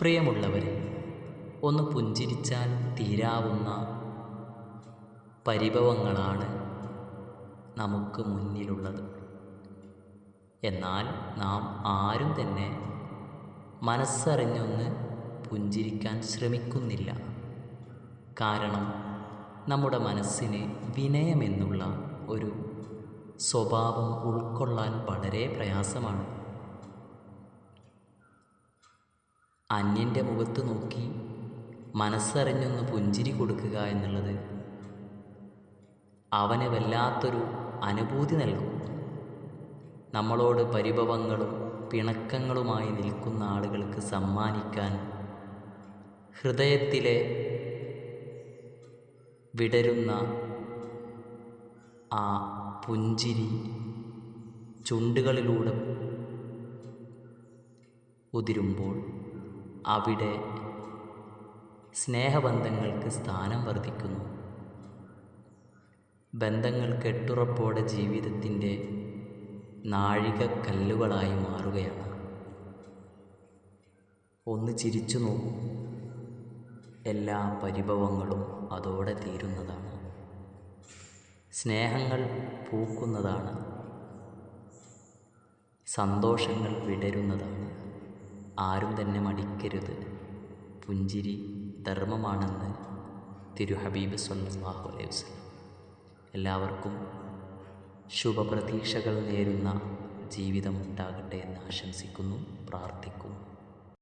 പ്രിയമുള്ളവരെ, ഒന്ന് പുഞ്ചിരിച്ചാൽ തീരാവുന്ന പരിഭവങ്ങളാണ് നമുക്ക് മുന്നിലുള്ളത്. എന്നാൽ നാം ആരും തന്നെ മനസ്സറിഞ്ഞൊന്ന് പുഞ്ചിരിക്കാൻ ശ്രമിക്കുന്നില്ല. കാരണം നമ്മുടെ മനസ്സിന് വിനയമെന്നുള്ള ഒരു സ്വഭാവം ഉൾക്കൊള്ളാൻ വളരെ പ്രയാസമാണ്. അന്യൻ്റെ മുഖത്ത് നോക്കി മനസ്സറിഞ്ഞൊന്ന് പുഞ്ചിരി കൊടുക്കുക എന്നുള്ളത് അവന് വല്ലാത്തൊരു അനുഭൂതി നൽകും. നമ്മളോട് പരിഭവങ്ങളും പിണക്കങ്ങളുമായി നിൽക്കുന്ന ആളുകൾക്ക് സമ്മാനിക്കാൻ ഹൃദയത്തിലെ വിടരുന്ന ആ പുഞ്ചിരി ചുണ്ടുകളിലൂടെ ഉതിരുമ്പോൾ അവിടെ സ്നേഹബന്ധങ്ങൾക്ക് സ്ഥാനം വർദ്ധിക്കുന്നു. ബന്ധങ്ങൾ കെട്ടുറപ്പോടെ ജീവിതത്തിൻ്റെ നാഴികക്കല്ലുകളായി മാറുകയാണ്. ഒന്ന് ചിരിച്ചു നോക്കൂ, എല്ലാ പരിഭവങ്ങളും അതോടെ തീരുന്നതാണ്. സ്നേഹങ്ങൾ പൂക്കുന്നതാണ്, സന്തോഷങ്ങൾ വിടരുന്നതാണ്. ആരും തന്നെ മടിക്കരുത്. പുഞ്ചിരി ധർമ്മമാണെന്ന് തിരുഹബീബ് സ്വല്ലല്ലാഹു അലൈഹി വസല്ലം. എല്ലാവർക്കും ശുഭപ്രതീക്ഷകൾ നേരുന്ന ജീവിതമുണ്ടാകട്ടെ എന്ന് ആശംസിക്കുന്നു, പ്രാർത്ഥിക്കുന്നു.